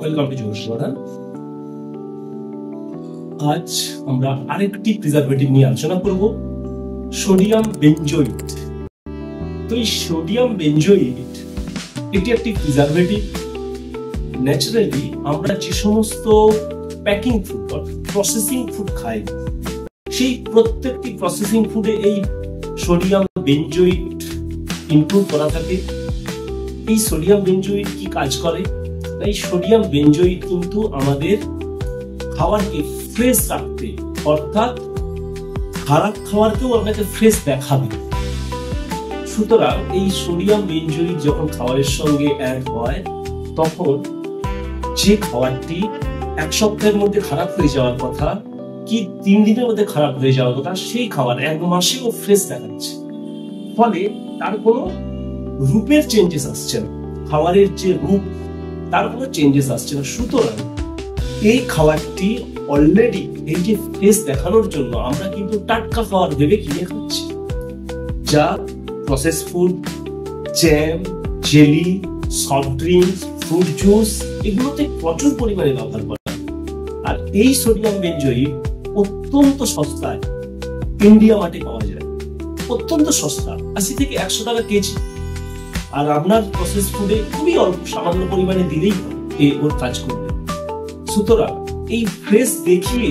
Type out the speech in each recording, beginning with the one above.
Welcome to Yogesh সমাধান। আজ আমরা আরেকটি প্রিজারভেটিভ নিয়ে আলোচনা করব, সোডিয়াম বেঞ্জোয়েট। তো এই সোডিয়াম বেঞ্জোয়েট এটি একটি প্রিজারভেটিভ। ন্যাচারালি আমরা যে সমস্ত প্যাকিং ফুড বা প্রসেসিং ফুড খাই, সেই প্রত্যেকটি প্রসেসিং ফুডে এই সোডিয়াম বেঞ্জোয়েট ইনক্লুড করা থাকে। এই সোডিয়াম বেঞ্জোয়েট কি কাজ করে? এই সোডিয়াম বেঞ্জোয়েট কিন্তু আমাদের খাবারকে ফ্রেশ রাখতে, অর্থাৎ খারাপ খাবারকেও আপনাকে ফ্রেশ দেখাবে। সুতরাং এই সোডিয়াম বেঞ্জোয়েট যখন খাবারের সঙ্গে অ্যাড হয়, তখন যে খাবারটি এক সপ্তাহের মধ্যে খারাপ হয়ে যাওয়ার কথা কি 3 দিনের মধ্যে খারাপ হয়ে যাওয়ার কথা, সেই খাবার 1 মাসেও ফ্রেশ দেখাচ্ছে। ফলে তার কোনো রূপের চেঞ্জেস আসছে না, খাবারের যে রূপ তার কোনো চেঞ্জেস আসছে না। সুতরাং এই খাবারটি অলরেডি এই যে ফ্রেশ দেখানোর জন্য আমরা কিন্তু টাটকা খাবার ভেবে কিনে খাচ্ছি, যা process food, jam, jelly, soft drinks, fruit juice এগুলোতে প্রচুর পরিমাণে ব্যবহার করা। আর এই সোডিয়াম বেঞ্জোয়েট অত্যন্ত সস্তায় ইন্ডিয়া মার্টে পাওয়া যায়, অত্যন্ত সস্তা, 80 থেকে 100 টাকা কেজি। আর আপনার প্রসেস ফুডে খুবই অল্প সামান্য পরিমাণে দিলেই ওর কাজ করবে। সুতরাং এই ফ্রেশ দেখিয়ে,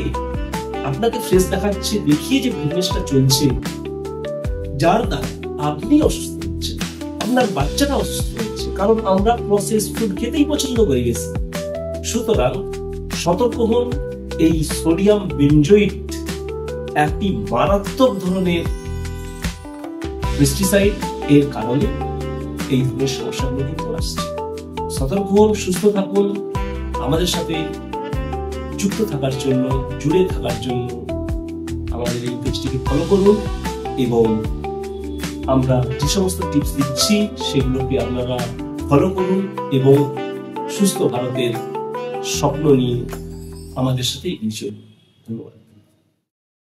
আপনাকে ফ্রেশ দেখাচ্ছে দেখিয়ে যে বিজনেসটা চলছে, যার দ্বারা আপনি অসুস্থ হচ্ছেন, আপনার বাচ্চাটা অসুস্থ হচ্ছে, কারণ আমরা প্রসেস ফুড খেতেই পছন্দ করে গেছি। সুতরাং সতর্ক হন, এই সোডিয়াম বেঞ্জোয়েট একটি মারাত্মক ধরনের পেস্টিসাইড, এর কারণে এই ধরনের সমস্যাগুলো কিন্তু আসছে। সতর্ক হন, সুস্থ থাকুন। আমাদের সাথে যুক্ত থাকার জন্য, জুড়ে থাকার জন্য আমাদের এই পেজটিকে ফলো করুন, এবং আমরা যে সমস্ত টিপস দিচ্ছি সেগুলোকে আপনারা ফলো করুন এবং সুস্থ ভারতের স্বপ্ন নিয়ে আমাদের সাথে এগিয়ে চলুন। ধন্যবাদ।